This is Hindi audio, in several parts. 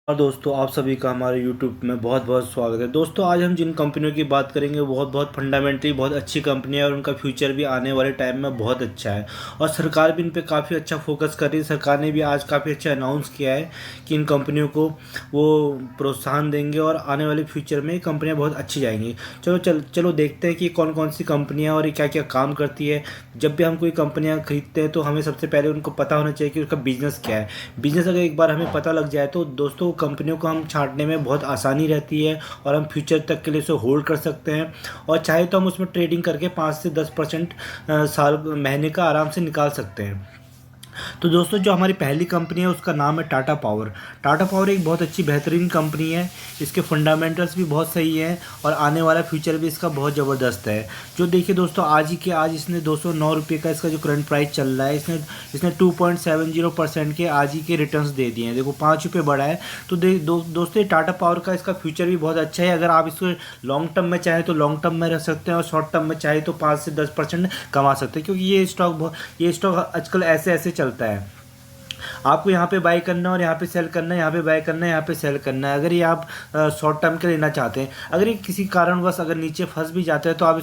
और दोस्तों आप सभी का हमारे YouTube में बहुत बहुत स्वागत है। दोस्तों आज हम जिन कंपनियों की बात करेंगे वो बहुत बहुत फंडामेंटली बहुत अच्छी कंपनी है और उनका फ्यूचर भी आने वाले टाइम में बहुत अच्छा है। और सरकार भी इन पे काफ़ी अच्छा फोकस कर रही है। सरकार ने भी आज काफ़ी अच्छा अनाउंस किया है कि इन कंपनियों को वो प्रोत्साहन देंगे और आने वाले फ्यूचर में ये कंपनियाँ बहुत अच्छी जाएंगी। चलो देखते हैं कि कौन कौन सी कंपनियाँ और ये क्या क्या काम करती है। जब भी हम कोई कंपनियाँ खरीदते हैं तो हमें सबसे पहले उनको पता होना चाहिए कि उसका बिजनेस क्या है। बिजनेस अगर एक बार हमें पता लग जाए तो दोस्तों कंपनियों को हम छांटने में बहुत आसानी रहती है और हम फ्यूचर तक के लिए उसे होल्ड कर सकते हैं। और चाहे तो हम उसमें ट्रेडिंग करके 5 से 10% साल महीने का आराम से निकाल सकते हैं। तो दोस्तों जो हमारी पहली कंपनी है उसका नाम है टाटा पावर। टाटा पावर एक बहुत अच्छी बेहतरीन कंपनी है। इसके फंडामेंटल्स भी बहुत सही हैं और आने वाला फ्यूचर भी इसका बहुत ज़बरदस्त है। जो देखिए दोस्तों आज ही के आज इसने 209 रुपये का इसका जो करंट प्राइस चल रहा है, इसने 2.70% के आज ही के रिटर्न्स दे दिए हैं। देखो 5 रुपये बढ़ा है। तो दोस्तों टाटा पावर का इसका फ्यूचर भी बहुत अच्छा है। अगर आप इसको लॉन्ग टर्म में चाहें तो लॉन्ग टर्म में रख सकते हैं और शॉर्ट टर्म में चाहे तो 5 से 10% कमा सकते हैं, क्योंकि ये स्टॉक आजकल ऐसे ऐसे चलता है। आपको यहाँ पे बाई करना है और यहाँ पे सेल करना है, यहाँ पे बाई करना है, यहाँ पे सेल करना है। अगर ये आप शॉर्ट टर्म के लेना चाहते हैं, अगर ये किसी कारणवश अगर नीचे फंस भी जाता है तो आप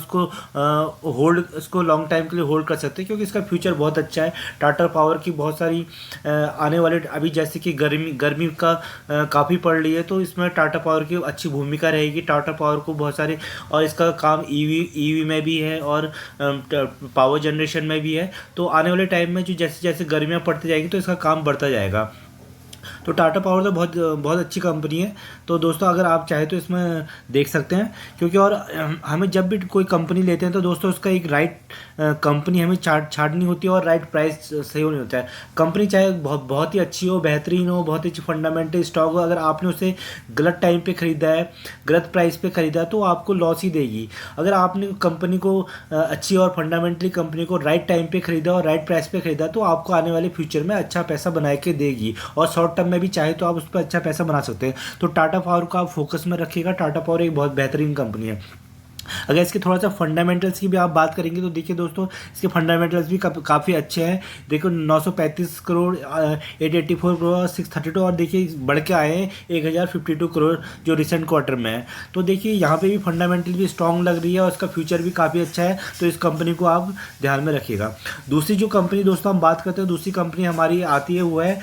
इसको लॉन्ग टाइम के लिए होल्ड कर सकते हैं, क्योंकि इसका फ्यूचर बहुत अच्छा है। टाटा पावर की बहुत सारी आने वाले अभी जैसे कि गर्मी का काफ़ी पड़ रही है, तो इसमें टाटा पावर की अच्छी भूमिका रहेगी। टाटा पावर को बहुत सारे और इसका काम ईवी में भी है और पावर जनरेशन में भी है। तो आने वाले टाइम में जो जैसे जैसे गर्मियाँ पड़ती जाएगी तो इसका काम बढ़ता जाएगा। तो टाटा पावर तो बहुत बहुत अच्छी कंपनी है। तो दोस्तों अगर आप चाहे तो इसमें देख सकते हैं, क्योंकि और हमें जब भी कोई कंपनी लेते हैं तो दोस्तों उसका एक राइट कंपनी हमें छाटनी होती है और राइट प्राइस सही होनी होता है। कंपनी चाहे बहुत ही अच्छी हो, बेहतरीन हो, बहुत ही अच्छी फंडामेंटल स्टॉक हो, अगर आपने उसे गलत टाइम पे ख़रीदा है, गलत प्राइस पे ख़रीदा है तो आपको लॉस ही देगी। अगर आपने कंपनी को अच्छी और फंडामेंटली कंपनी को राइट टाइम पे ख़रीदा और राइट प्राइस पे ख़रीदा तो आपको आने वाले फ्यूचर में अच्छा पैसा बना के देगी। और शॉर्ट टर्म में भी चाहे तो आप उस पर अच्छा पैसा बना सकते हैं। तो टाटा पावर को आप फोकस में रखिएगा। टाटा पावर एक बहुत बेहतरीन कंपनी है। अगर इसके थोड़ा सा फंडामेंटल्स की भी आप बात करेंगे तो देखिए दोस्तों इसके फंडामेंटल्स भी काफ़ी अच्छे हैं। देखो 935 करोड़, 884 करोड़, 632 और देखिए बढ़ के आए हैं 1052 करोड़ जो रिसेंट क्वार्टर में है। तो देखिए यहाँ पे भी फंडामेंटल भी स्ट्रॉन्ग लग रही है और इसका फ्यूचर भी काफ़ी अच्छा है। तो इस कंपनी को आप ध्यान में रखिएगा। दूसरी जो कंपनी दोस्तों हम बात करते हैं, दूसरी कंपनी हमारी आती है वो है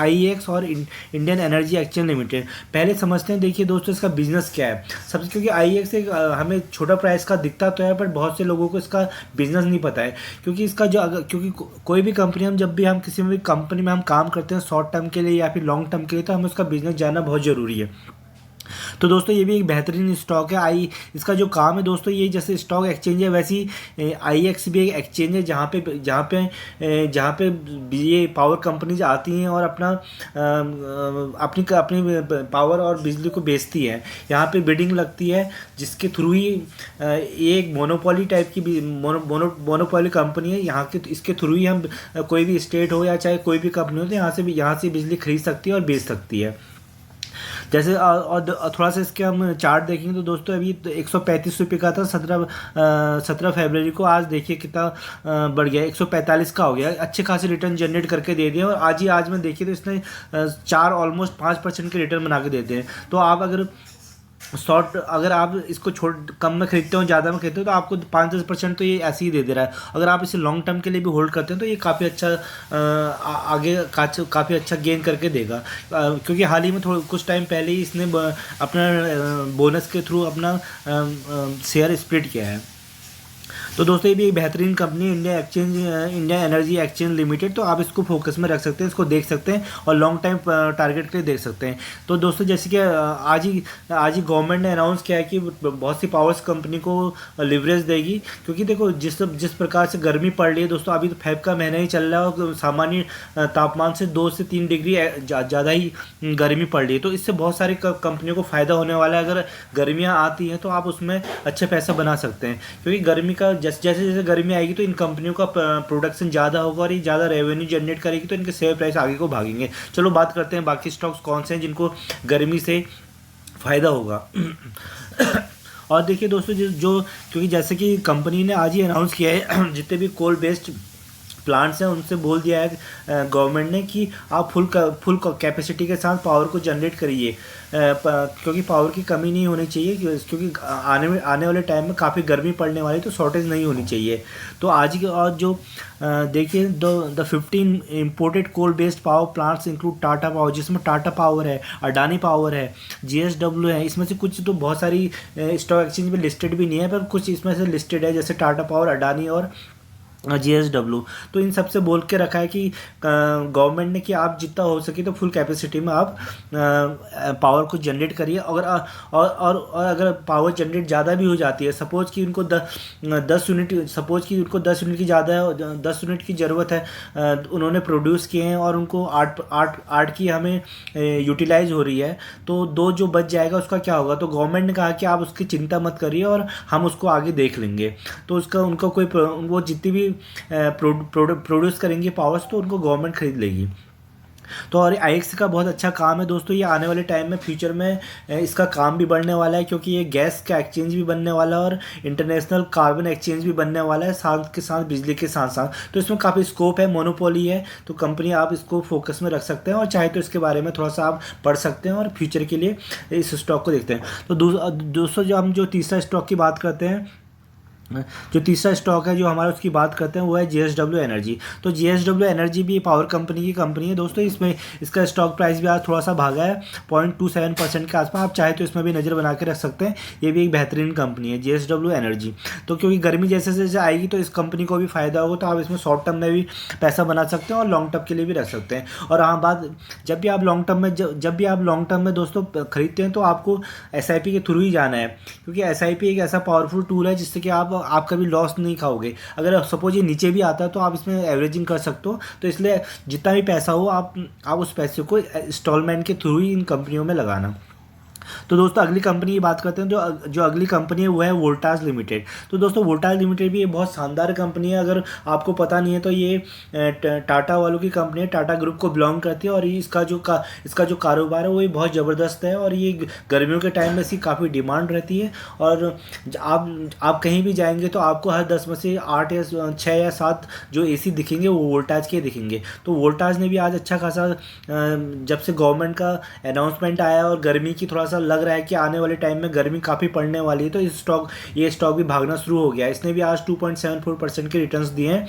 IEX और इंडियन एनर्जी एक्सचेंज लिमिटेड। पहले समझते हैं देखिए दोस्तों इसका बिजनेस क्या है सबसे, क्योंकि IEX एक हमें छोटा प्राइस का दिखता तो है, पर बहुत से लोगों को इसका बिजनेस नहीं पता है। क्योंकि इसका क्योंकि कोई भी कंपनी जब भी हम किसी भी कंपनी में हम काम करते हैं शॉर्ट टर्म के लिए या फिर लॉन्ग टर्म के लिए, तो हमें उसका बिजनेस जानना बहुत ज़रूरी है। तो दोस्तों ये भी एक बेहतरीन स्टॉक है। इसका जो काम है दोस्तों, ये जैसे स्टॉक एक्सचेंज है वैसी IEX भी एक एक्सचेंज है जहाँ पे ये पावर कंपनीज आती हैं और अपनी अपनी पावर और बिजली को बेचती है। यहाँ पे बिडिंग लगती है जिसके थ्रू ही ये एक मोनोपोली टाइप की मोनोपोली कंपनी है। यहाँ के इसके थ्रू ही हम कोई भी स्टेट हो या चाहे कोई भी कंपनी हो तो यहाँ से बिजली खरीद सकती है और बेच सकती है। जैसे और थोड़ा सा इसके हम चार्ट देखेंगे तो दोस्तों अभी 135 रुपये का था 17 फरवरी को। आज देखिए कितना बढ़ गया, 145 का हो गया। अच्छे खासे रिटर्न जनरेट करके दे दिए और आज में देखिए तो इसने 4 ऑलमोस्ट 5% के रिटर्न बना के देते हैं। तो आप अगर आप इसको कम में खरीदते हो ज़्यादा में खरीदते हो तो आपको 5-10% तो ये ऐसे ही दे दे रहा है। अगर आप इसे लॉन्ग टर्म के लिए भी होल्ड करते हैं तो ये काफ़ी अच्छा आगे काफ़ी अच्छा गेन करके देगा। क्योंकि हाल ही में कुछ टाइम पहले ही इसने अपना बोनस के थ्रू अपना शेयर स्प्लिट किया है। तो दोस्तों ये भी एक बेहतरीन कंपनी है इंडिया एनर्जी एक्सचेंज लिमिटेड। तो आप इसको फोकस में रख सकते हैं, इसको देख सकते हैं और लॉन्ग टाइम टारगेट के लिए देख सकते हैं। तो दोस्तों जैसे कि आज ही गवर्नमेंट ने अनाउंस किया है कि बहुत सी पावर्स कंपनी को लिवरेज देगी। क्योंकि देखो जिस प्रकार से गर्मी पड़ रही है दोस्तों, अभी तो फेब का महीना ही चल रहा है और सामान्य तापमान से 2 से 3 डिग्री ज़्यादा ही गर्मी पड़ रही है। तो इससे बहुत सारी कंपनियों को फ़ायदा होने वाला है। अगर गर्मियाँ आती हैं तो आप उसमें अच्छे पैसा बना सकते हैं, क्योंकि गर्मी का जैसे जैसे गर्मी आएगी तो इन कंपनियों का प्रोडक्शन ज़्यादा होगा और ये ज़्यादा रेवेन्यू जनरेट करेगी, तो इनके शेयर प्राइस आगे को भागेंगे। चलो बात करते हैं बाकी स्टॉक्स कौन से हैं जिनको गर्मी से फ़ायदा होगा। और देखिए दोस्तों क्योंकि जैसे कि कंपनी ने आज ही अनाउंस किया है जितने भी कोल बेस्ड प्लांट्स हैं उनसे बोल दिया है गवर्नमेंट ने कि आप फुल कैपेसिटी के साथ पावर को जनरेट करिए, क्योंकि पावर की कमी नहीं होनी चाहिए, क्योंकि आने वाले टाइम में काफ़ी गर्मी पड़ने वाली, तो शॉर्टेज नहीं होनी चाहिए। तो आज की और जो देखिए the 15 imported coal based power plants include Tata power, जिसमें टाटा पावर है, अडानी पावर है, JSW है। इसमें से कुछ तो बहुत सारी स्टॉक एक्सचेंज में लिस्टेड भी नहीं है, पर कुछ इसमें से लिस्टेड है, जैसे टाटा पावर, अडानी और JSW। तो इन सबसे बोल के रखा है कि गवर्नमेंट ने कि आप जितना हो सके तो फुल कैपेसिटी में आप पावर को जनरेट करिए। और अगर पावर जनरेट ज़्यादा भी हो जाती है, सपोज कि उनको 10 यूनिट, सपोज कि उनको 10 यूनिट की ज़्यादा है, 10 यूनिट की ज़रूरत है, उन्होंने प्रोड्यूस किए हैं और उनको आठ की हमें यूटिलाइज हो रही है, तो 2 जो बच जाएगा उसका क्या होगा। तो गवर्नमेंट ने कहा कि आप उसकी चिंता मत करिए और हम उसको आगे देख लेंगे। तो उनका कोई वो जितनी भी प्रोड्यूस करेंगे पावर्स, तो उनको गवर्नमेंट खरीद लेगी। तो और IX का बहुत अच्छा काम है दोस्तों, ये आने वाले टाइम में फ्यूचर में इसका काम भी बढ़ने वाला है, क्योंकि ये गैस का एक्सचेंज भी बनने वाला है और इंटरनेशनल कार्बन एक्सचेंज भी बनने वाला है, साथ के साथ बिजली के साथ साथ। तो इसमें काफ़ी स्कोप है, मोनोपोली है, तो कंपनी आप इसको फोकस में रख सकते हैं और चाहे तो इसके बारे में थोड़ा सा आप पढ़ सकते हैं और फ्यूचर के लिए इस स्टॉक को देखते हैं। तो दोस्तों जो तीसरा स्टॉक की बात करते हैं, जो तीसरा स्टॉक है जो हमारा उसकी बात करते हैं, वो है JSW एनर्जी। तो JSW एनर्जी भी पावर कंपनी की कंपनी है दोस्तों। इसमें इसका स्टॉक प्राइस भी आज थोड़ा सा भागा है 0.27% के आसपास। आप चाहे तो इसमें भी नज़र बना के रख सकते हैं, ये भी एक बेहतरीन कंपनी है JSW एनर्जी। तो क्योंकि गर्मी जैसे जैसे आएगी तो इस कंपनी को भी फ़ायदा होगा, तो आप इसमें शॉर्ट टर्म में भी पैसा बना सकते हैं और लॉन्ग टर्म के लिए भी रख सकते हैं। और हाँ बात, जब भी आप लॉन्ग टर्म में दोस्तों खरीदते हैं तो आपको SIP के थ्रू ही जाना है, क्योंकि SIP एक ऐसा पावरफुल टूल है जिससे कि आप कभी लॉस नहीं खाओगे। अगर सपोज ये नीचे भी आता है तो आप इसमें एवरेजिंग कर सकते हो। तो इसलिए जितना भी पैसा हो आप उस पैसे को इंस्टॉलमेंट के थ्रू ही इन कंपनियों में लगाना। तो दोस्तों अगली कंपनी की बात करते हैं, जो अगली कंपनी है वो है वोल्टास लिमिटेड। तो दोस्तों वोल्टास लिमिटेड भी एक बहुत शानदार कंपनी है। अगर आपको पता नहीं है तो ये टाटा वालों की कंपनी है, टाटा ग्रुप को बिलोंग करती है और इसका जो कारोबार है वो भी बहुत ज़बरदस्त है और ये गर्मियों के टाइम में इसकी काफ़ी डिमांड रहती है। और आप कहीं भी जाएंगे तो आपको हर 10 में से 8 या 6 या 7 जो AC दिखेंगे वो वोल्टास के दिखेंगे। तो वोल्टास ने भी आज अच्छा खासा, जब से गवर्नमेंट का अनाउंसमेंट आया और गर्मी की थोड़ा सा लग रहा है कि आने वाले टाइम में गर्मी काफ़ी पड़ने वाली है, तो ये स्टॉक भी भागना शुरू हो गया है। इसने भी आज 2.74% के रिटर्न्स दिए हैं,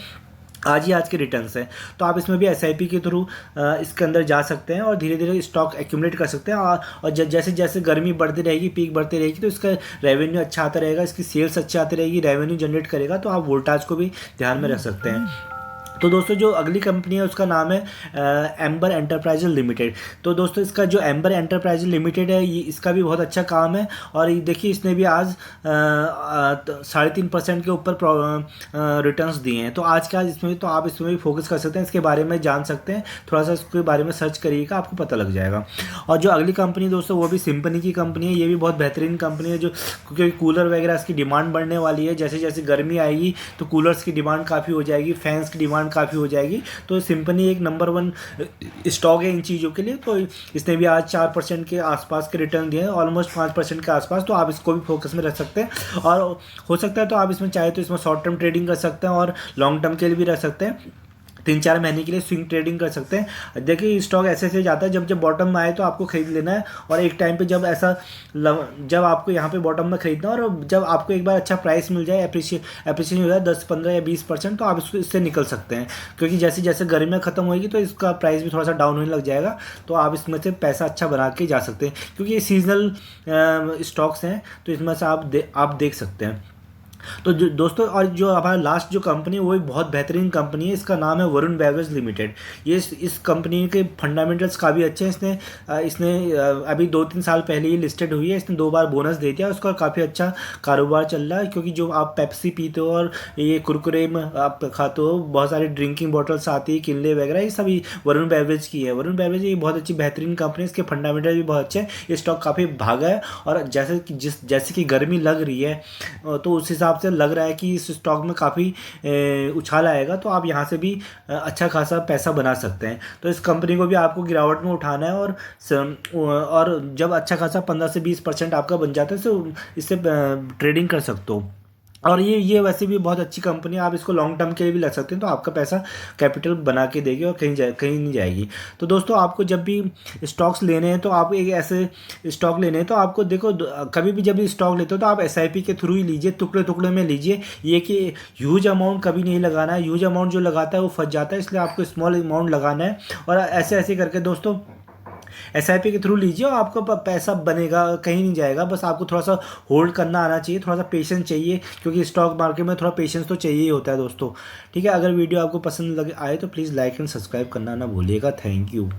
आज के रिटर्न्स हैं। तो आप इसमें भी SIP के थ्रू इसके अंदर जा सकते हैं और धीरे धीरे स्टॉक एक्यूमुलेट कर सकते हैं। और जैसे जैसे गर्मी बढ़ती रहेगी, पीक बढ़ती रहेगी, तो इसका रेवेन्यू अच्छा आता रहेगा, इसकी सेल्स अच्छी आती रहेगी, रेवेन्यू जनरेट करेगा। तो आप वोल्टास को भी ध्यान में रख सकते हैं। तो दोस्तों जो अगली कंपनी है उसका नाम है एम्बर एंटरप्राइजेज लिमिटेड। तो दोस्तों इसका जो एम्बर एंटरप्राइजेज लिमिटेड है, ये इसका भी बहुत अच्छा काम है। और ये देखिए इसने भी आज 3.5% के ऊपर रिटर्न्स दिए हैं। तो आज के आज इसमें, तो आप इसमें भी फोकस कर सकते हैं, इसके बारे में जान सकते हैं, थोड़ा सा इसके बारे में सर्च करिएगा, आपको पता लग जाएगा। और जो अगली कंपनी दोस्तों वो भी सिंपनी की कंपनी है। ये भी बहुत बेहतरीन कंपनी है, जो क्योंकि कूलर वगैरह इसकी डिमांड बढ़ने वाली है। जैसे जैसे गर्मी आएगी तो कूलर्स की डिमांड काफ़ी हो जाएगी, फैंस की डिमांड काफ़ी हो जाएगी। तो सिंपनी एक नंबर 1 स्टॉक है इन चीज़ों के लिए। तो इसने भी आज 4% के आसपास के रिटर्न दिए हैं, ऑलमोस्ट 5% के आसपास। तो आप इसको भी फोकस में रख सकते हैं और हो सकता है तो आप इसमें चाहे तो इसमें शॉर्ट टर्म ट्रेडिंग कर सकते हैं और लॉन्ग टर्म के लिए भी रख सकते हैं। 3-4 महीने के लिए स्विंग ट्रेडिंग कर सकते हैं। देखिए स्टॉक ऐसे जाता है, जब बॉटम में आए तो आपको खरीद लेना है, और एक टाइम पे जब आपको यहाँ पे बॉटम में खरीदना है, और जब आपको एक बार अच्छा प्राइस मिल जाए, एप्रिसिएशन हो जाए 10-15 या 20%, तो आप इससे निकल सकते हैं। क्योंकि जैसे जैसे गर्मियाँ खत्म होगी तो इसका प्राइस भी थोड़ा सा डाउन होने लग जाएगा। तो आप इसमें से पैसा अच्छा बना के जा सकते हैं, क्योंकि ये सीजनल स्टॉक्स हैं, तो इसमें से आप देख सकते हैं। तो दोस्तों और जो हमारा लास्ट जो कंपनी है वो एक बहुत बेहतरीन कंपनी है, इसका नाम है वरुण बेवरेज लिमिटेड। ये इस कंपनी के फंडामेंटल्स काफ़ी अच्छे हैं। इसने अभी 2-3 साल पहले ही लिस्टेड हुई है, इसने 2 बार बोनस दे दिया, उसका काफ़ी अच्छा कारोबार चल रहा है। क्योंकि जो आप पेप्सी पीते हो और ये कुरकुरे में आप खाते हो, बहुत सारी ड्रिंकिंग बॉटल्स आती है, किनले वगैरह, ये सभी वरुण बेवरेज की है। वरुण बेवरेज ये बहुत अच्छी बेहतरीन कंपनी है, इसके फंडामेंटल भी बहुत अच्छे हैं। ये स्टॉक काफ़ी भागा है और जैसे कि गर्मी लग रही है तो उस हिसाब से लग रहा है कि इस स्टॉक में काफ़ी उछाल आएगा। तो आप यहाँ से भी अच्छा खासा पैसा बना सकते हैं। तो इस कंपनी को भी आपको गिरावट में उठाना है, और जब अच्छा खासा 15 से 20% आपका बन जाता है तो इससे ट्रेडिंग कर सकते हो। और ये वैसे भी बहुत अच्छी कंपनी है, आप इसको लॉन्ग टर्म के लिए भी लग सकते हैं, तो आपका पैसा कैपिटल बना के देगी और कहीं नहीं जाएगी। तो दोस्तों आपको जब भी स्टॉक्स लेने हैं तो आप एक ऐसे स्टॉक लेने हैं तो आपको देखो कभी भी जब भी स्टॉक लेते हो तो आप एसआईपी के थ्रू ही लीजिए, टुकड़े टुकड़े में लीजिए। ये कि ह्यूज अमाउंट कभी नहीं लगाना है, ह्यूज अमाउंट जो लगाता है वो फंस जाता है, इसलिए आपको स्मॉल अमाउंट लगाना है। और ऐसे ऐसे करके दोस्तों एसआईपी के थ्रू लीजिए और आपका पैसा बनेगा, कहीं नहीं जाएगा। बस आपको थोड़ा सा होल्ड करना आना चाहिए, थोड़ा सा पेशेंस चाहिए, क्योंकि स्टॉक मार्केट में थोड़ा पेशेंस तो चाहिए ही होता है दोस्तों। ठीक है, अगर वीडियो आपको पसंद लगे आए तो प्लीज़ लाइक एंड सब्सक्राइब करना ना भूलिएगा। Thank you.